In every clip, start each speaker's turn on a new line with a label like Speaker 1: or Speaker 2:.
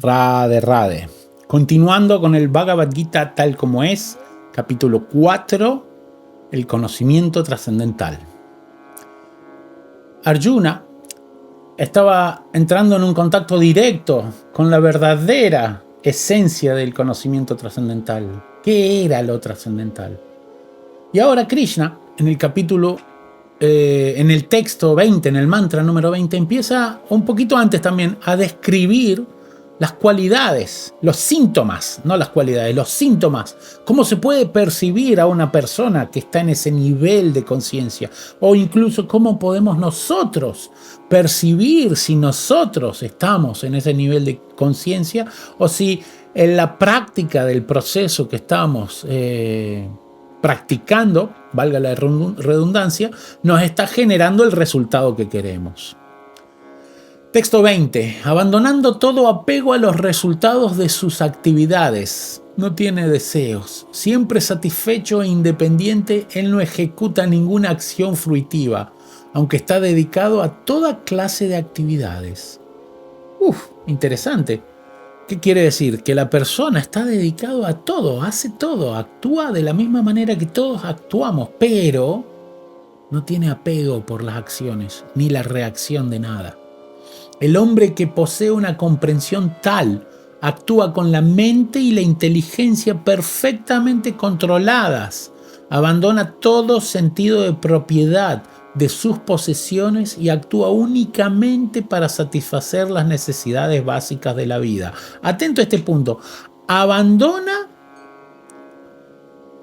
Speaker 1: Radhe Radhe. Continuando con el Bhagavad Gita tal como es, capítulo 4, el conocimiento trascendental. Arjuna estaba entrando en un contacto directo con la verdadera esencia del conocimiento trascendental. ¿Qué era lo trascendental? Y ahora Krishna, en el capítulo, en el texto 20, en el mantra número 20, empieza un poquito antes también a describir las cualidades, los síntomas, no las cualidades, los síntomas. ¿Cómo se puede percibir a una persona que está en ese nivel de conciencia? O incluso cómo podemos nosotros percibir si nosotros estamos en ese nivel de conciencia o si en la práctica del proceso que estamos practicando, valga la redundancia, nos está generando el resultado que queremos. Texto 20. Abandonando todo apego a los resultados de sus actividades. No tiene deseos. Siempre satisfecho e independiente, él no ejecuta ninguna acción fruitiva, aunque está dedicado a toda clase de actividades. Interesante. ¿Qué quiere decir? Que la persona está dedicado a todo, hace todo, actúa de la misma manera que todos actuamos, pero no tiene apego por las acciones, ni la reacción de nada. El hombre que posee una comprensión tal actúa con la mente y la inteligencia perfectamente controladas, abandona todo sentido de propiedad de sus posesiones y actúa únicamente para satisfacer las necesidades básicas de la vida. Atento a este punto. Abandona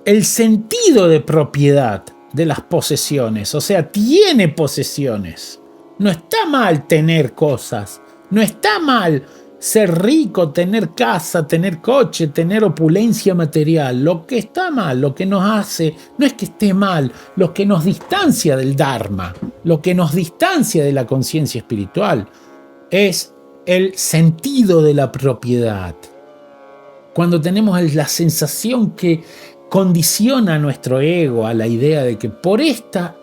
Speaker 1: el sentido de propiedad de las posesiones, o sea, tiene posesiones. No está mal tener cosas, no está mal ser rico, tener casa, tener coche, tener opulencia material. Lo que está mal, lo que nos hace, no es que esté mal, lo que nos distancia del Dharma, lo que nos distancia de la conciencia espiritual, es el sentido de la propiedad. Cuando tenemos la sensación que condiciona a nuestro ego a la idea de que por esta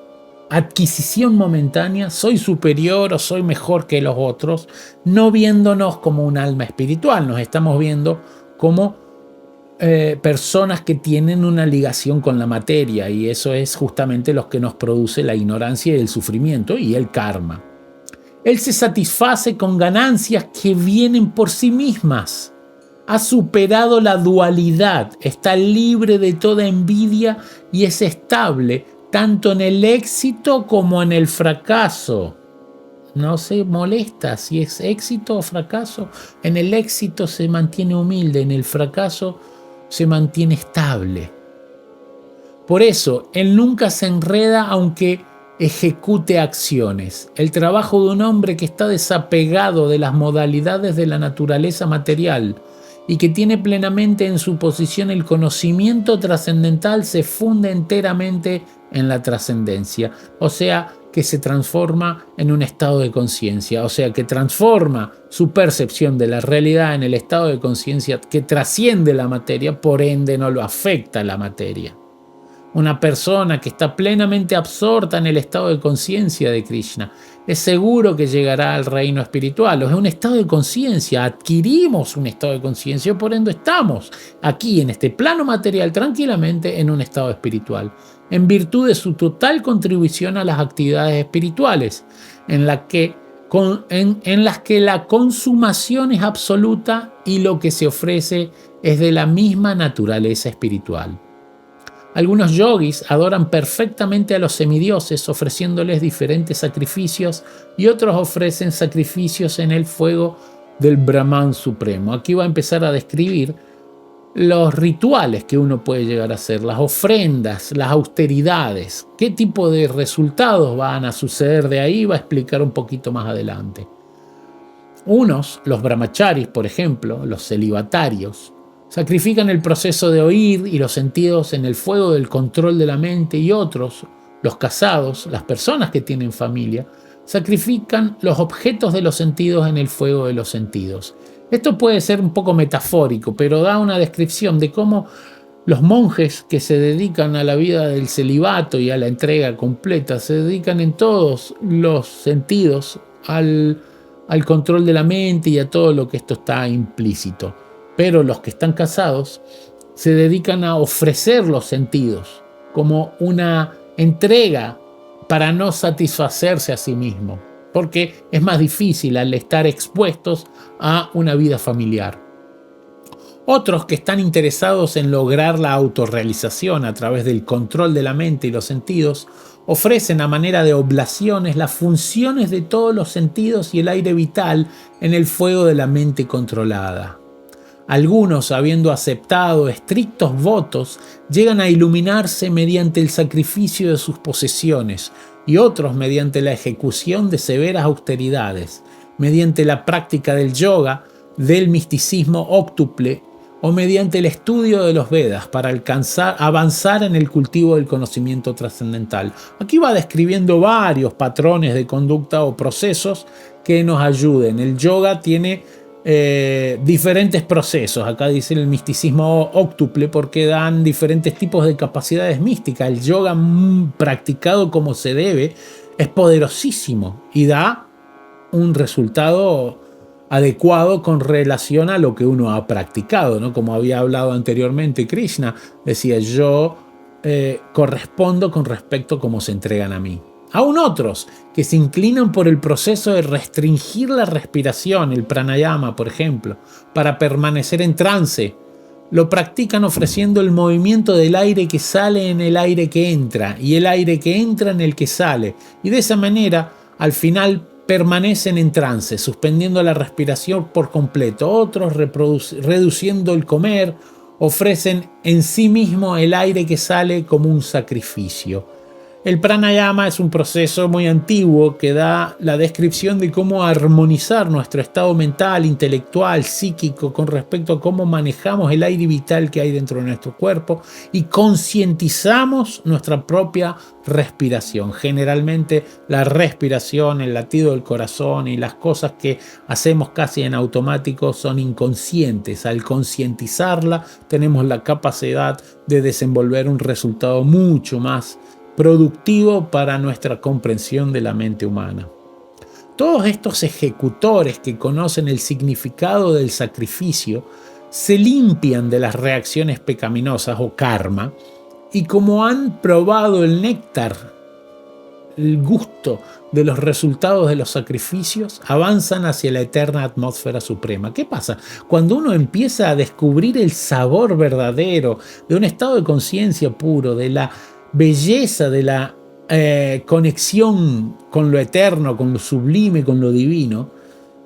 Speaker 1: adquisición momentánea soy superior o soy mejor que los otros, no viéndonos como un alma espiritual, nos estamos viendo como personas que tienen una ligación con la materia, y eso es justamente lo que nos produce la ignorancia y el sufrimiento y el karma. Él se satisface con ganancias que vienen por sí mismas. Ha superado la dualidad, está libre de toda envidia y es estable tanto en el éxito como en el fracaso. No se molesta si es éxito o fracaso. En el éxito se mantiene humilde, en el fracaso se mantiene estable. Por eso, él nunca se enreda aunque ejecute acciones. El trabajo de un hombre que está desapegado de las modalidades de la naturaleza material y que tiene plenamente en su posición el conocimiento trascendental se funde enteramente en la trascendencia, o sea, que se transforma en un estado de conciencia, o sea, que transforma su percepción de la realidad en el estado de conciencia que trasciende la materia, por ende no lo afecta la materia. Una persona que está plenamente absorta en el estado de conciencia de Krishna es seguro que llegará al reino espiritual. Es un estado de conciencia, adquirimos un estado de conciencia, por ende estamos aquí en este plano material tranquilamente en un estado espiritual, en virtud de su total contribución a las actividades espirituales, en las que la consumación es absoluta y lo que se ofrece es de la misma naturaleza espiritual. Algunos yogis adoran perfectamente a los semidioses ofreciéndoles diferentes sacrificios y otros ofrecen sacrificios en el fuego del Brahman supremo. Aquí va a empezar a describir los rituales que uno puede llegar a hacer, las ofrendas, las austeridades, qué tipo de resultados van a suceder de ahí, va a explicar un poquito más adelante. Unos, los brahmacharis, por ejemplo, los celibatarios, sacrifican el proceso de oír y los sentidos en el fuego del control de la mente, y otros, los casados, las personas que tienen familia, sacrifican los objetos de los sentidos en el fuego de los sentidos. Esto puede ser un poco metafórico, pero da una descripción de cómo los monjes que se dedican a la vida del celibato y a la entrega completa se dedican en todos los sentidos al al control de la mente y a todo lo que esto está implícito. Pero los que están casados se dedican a ofrecer los sentidos como una entrega para no satisfacerse a sí mismo, porque es más difícil al estar expuestos a una vida familiar. Otros que están interesados en lograr la autorrealización a través del control de la mente y los sentidos, ofrecen a manera de oblaciones las funciones de todos los sentidos y el aire vital en el fuego de la mente controlada. Algunos, habiendo aceptado estrictos votos, llegan a iluminarse mediante el sacrificio de sus posesiones, y otros mediante la ejecución de severas austeridades, mediante la práctica del yoga, del misticismo óctuple o mediante el estudio de los Vedas para avanzar en el cultivo del conocimiento trascendental. Aquí va describiendo varios patrones de conducta o procesos que nos ayuden. El yoga tiene diferentes procesos. Acá dice el misticismo óctuple porque dan diferentes tipos de capacidades místicas. El yoga practicado como se debe es poderosísimo y da un resultado adecuado con relación a lo que uno ha practicado, ¿no? Como había hablado anteriormente Krishna, decía yo correspondo con respecto a cómo se entregan a mí. Aún otros que se inclinan por el proceso de restringir la respiración, el pranayama por ejemplo, para permanecer en trance, lo practican ofreciendo el movimiento del aire que sale en el aire que entra y el aire que entra en el que sale, y de esa manera al final permanecen en trance, suspendiendo la respiración por completo. Otros, reduciendo el comer, ofrecen en sí mismo el aire que sale como un sacrificio. El pranayama es un proceso muy antiguo que da la descripción de cómo armonizar nuestro estado mental, intelectual, psíquico con respecto a cómo manejamos el aire vital que hay dentro de nuestro cuerpo y concientizamos nuestra propia respiración. Generalmente la respiración, el latido del corazón y las cosas que hacemos casi en automático son inconscientes. Al concientizarla tenemos la capacidad de desenvolver un resultado mucho más productivo para nuestra comprensión de la mente humana. Todos estos ejecutores que conocen el significado del sacrificio se limpian de las reacciones pecaminosas o karma y como han probado el néctar, el gusto de los resultados de los sacrificios, avanzan hacia la eterna atmósfera suprema. ¿Qué pasa? Cuando uno empieza a descubrir el sabor verdadero de un estado de conciencia puro, de la belleza de la conexión con lo eterno, con lo sublime, con lo divino,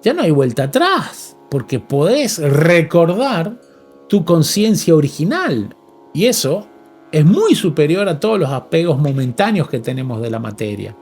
Speaker 1: ya no hay vuelta atrás, porque podés recordar tu conciencia original, y eso es muy superior a todos los apegos momentáneos que tenemos de la materia.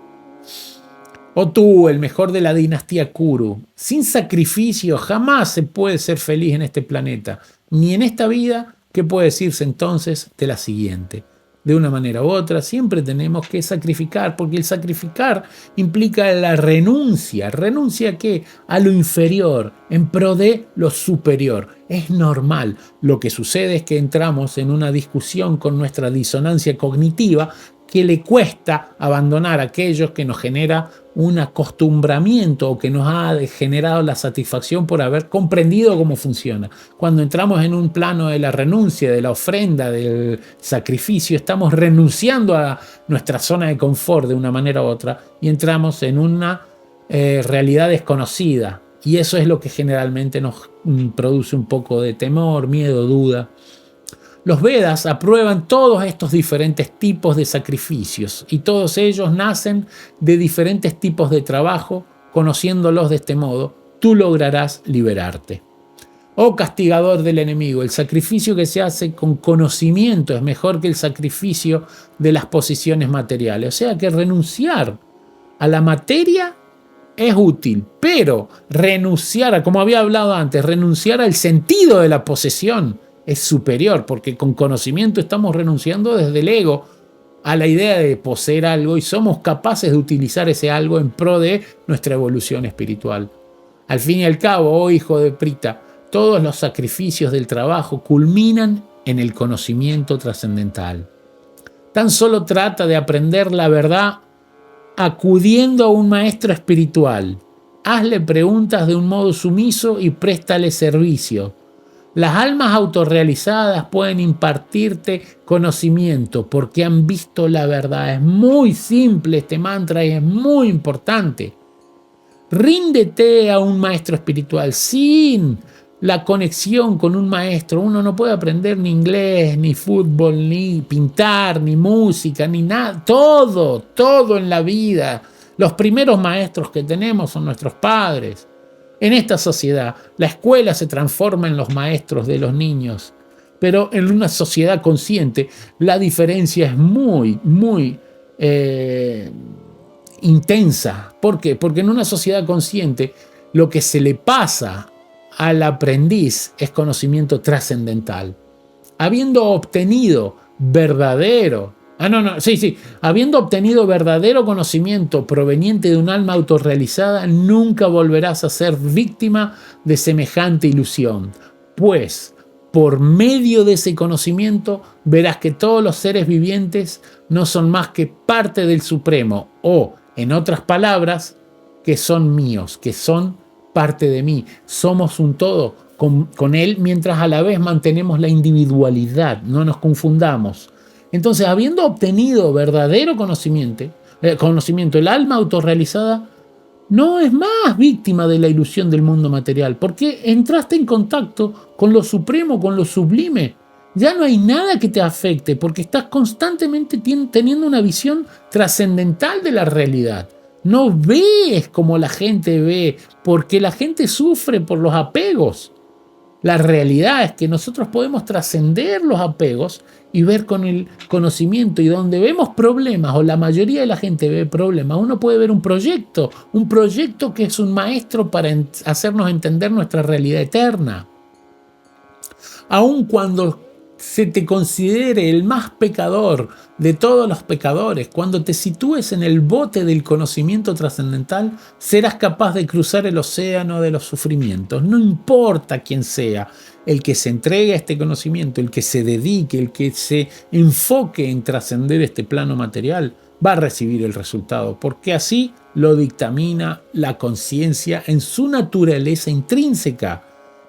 Speaker 1: O tú, el mejor de la dinastía Kuru, sin sacrificio jamás se puede ser feliz en este planeta, ni en esta vida. ¿Qué puede decirse entonces de la siguiente? De una manera u otra, siempre tenemos que sacrificar, porque el sacrificar implica la renuncia. ¿Renuncia a qué? A lo inferior, en pro de lo superior. Es normal. Lo que sucede es que entramos en una discusión con nuestra disonancia cognitiva que le cuesta abandonar aquellos que nos genera un acostumbramiento o que nos ha generado la satisfacción por haber comprendido cómo funciona. Cuando entramos en un plano de la renuncia, de la ofrenda, del sacrificio, estamos renunciando a nuestra zona de confort de una manera u otra y entramos en una realidad desconocida. Y eso es lo que generalmente nos produce un poco de temor, miedo, duda. Los Vedas aprueban todos estos diferentes tipos de sacrificios y todos ellos nacen de diferentes tipos de trabajo. Conociéndolos de este modo, tú lograrás liberarte. Oh castigador del enemigo, el sacrificio que se hace con conocimiento es mejor que el sacrificio de las posiciones materiales. O sea que renunciar a la materia es útil, pero renunciar a, como había hablado antes, renunciar al sentido de la posesión es superior, porque con conocimiento estamos renunciando desde el ego a la idea de poseer algo y somos capaces de utilizar ese algo en pro de nuestra evolución espiritual. Al fin y al cabo, oh hijo de Prita, todos los sacrificios del trabajo culminan en el conocimiento trascendental. Tan solo trata de aprender la verdad acudiendo a un maestro espiritual hazle preguntas de un modo sumiso y préstale servicio. Las almas autorrealizadas pueden impartirte conocimiento porque han visto la verdad. Es muy simple este mantra y es muy importante. Ríndete a un maestro espiritual. Sin la conexión con un maestro, uno no puede aprender ni inglés, ni fútbol, ni pintar, ni música, ni nada. Todo en la vida. Los primeros maestros que tenemos son nuestros padres. En esta sociedad, la escuela se transforma en los maestros de los niños, pero en una sociedad consciente la diferencia es muy intensa. ¿Por qué? Porque en una sociedad consciente lo que se le pasa al aprendiz es conocimiento trascendental. Habiendo obtenido habiendo obtenido verdadero conocimiento proveniente de un alma autorrealizada, nunca volverás a ser víctima de semejante ilusión, pues por medio de ese conocimiento verás que todos los seres vivientes no son más que parte del Supremo, o, en otras palabras, que son míos, que son parte de mí. Somos un todo con Él, mientras a la vez mantenemos la individualidad, no nos confundamos. Entonces, habiendo obtenido verdadero conocimiento, el alma autorrealizada no es más víctima de la ilusión del mundo material, porque entraste en contacto con lo supremo, con lo sublime. Ya no hay nada que te afecte, porque estás constantemente teniendo una visión trascendental de la realidad. No ves como la gente ve, porque la gente sufre por los apegos. La realidad es que nosotros podemos trascender los apegos y ver con el conocimiento, y donde vemos problemas, o la mayoría de la gente ve problemas, uno puede ver un proyecto que es un maestro para hacernos entender nuestra realidad eterna. Aun cuando se te considere el más pecador de todos los pecadores, cuando te sitúes en el bote del conocimiento trascendental, serás capaz de cruzar el océano de los sufrimientos. No importa quién sea el que se entregue a este conocimiento, el que se dedique, el que se enfoque en trascender este plano material, va a recibir el resultado, porque así lo dictamina la conciencia en su naturaleza intrínseca.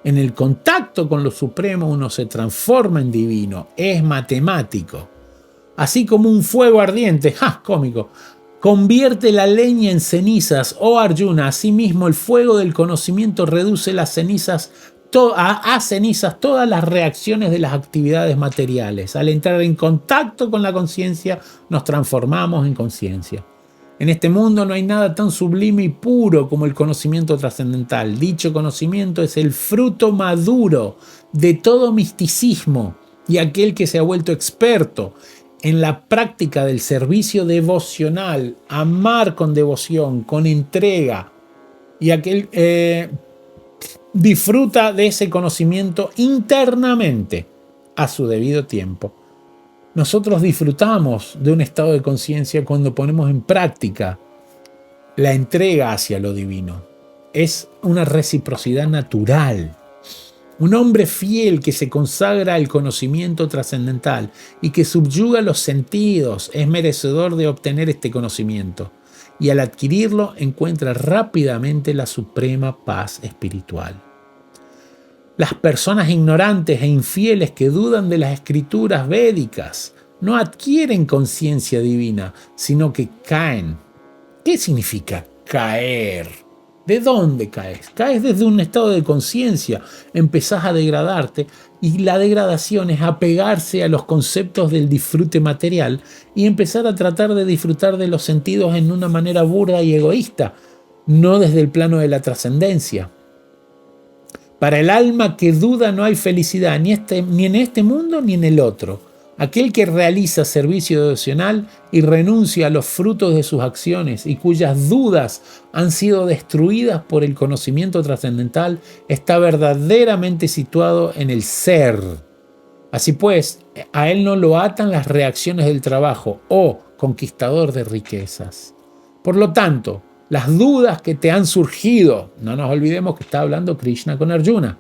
Speaker 1: En el contacto con lo supremo uno se transforma en divino, es matemático. Así como un fuego ardiente, cómico, convierte la leña en cenizas, oh Arjuna, asimismo el fuego del conocimiento reduce las cenizas a cenizas todas las reacciones de las actividades materiales. Al entrar en contacto con la conciencia, nos transformamos en conciencia. En este mundo no hay nada tan sublime y puro como el conocimiento trascendental. Dicho conocimiento es el fruto maduro de todo misticismo, y aquel que se ha vuelto experto en la práctica del servicio devocional, amar con devoción, con entrega, y aquel disfruta de ese conocimiento internamente a su debido tiempo. Nosotros disfrutamos de un estado de conciencia cuando ponemos en práctica la entrega hacia lo divino. Es una reciprocidad natural. Un hombre fiel que se consagra al conocimiento trascendental y que subyuga los sentidos es merecedor de obtener este conocimiento, y al adquirirlo encuentra rápidamente la suprema paz espiritual. Las personas ignorantes e infieles que dudan de las escrituras védicas no adquieren conciencia divina, sino que caen. ¿Qué significa caer? ¿De dónde caes? Caes desde un estado de conciencia, empezás a degradarte, y la degradación es apegarse a los conceptos del disfrute material y empezar a tratar de disfrutar de los sentidos en una manera burda y egoísta, no desde el plano de la trascendencia. Para el alma que duda no hay felicidad ni en este mundo ni en el otro. Aquel que realiza servicio devocional y renuncia a los frutos de sus acciones y cuyas dudas han sido destruidas por el conocimiento trascendental está verdaderamente situado en el ser. Así pues, a él no lo atan las reacciones del trabajo, oh conquistador de riquezas. Por lo tanto, las dudas que te han surgido, no nos olvidemos que está hablando Krishna con Arjuna,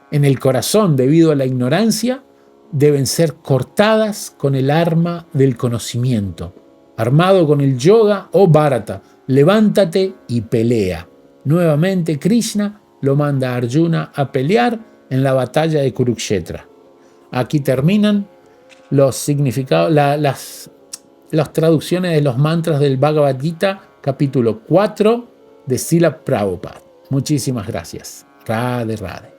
Speaker 1: en el corazón debido a la ignorancia, deben ser cortadas con el arma del conocimiento. Armado con el yoga o bharata, levántate y pelea. Nuevamente Krishna lo manda a Arjuna a pelear en la batalla de Kurukshetra. Aquí terminan los significados, las traducciones de los mantras del Bhagavad Gita, capítulo 4 de Srila Prabhupada. Muchísimas gracias. Radhe, Radhe.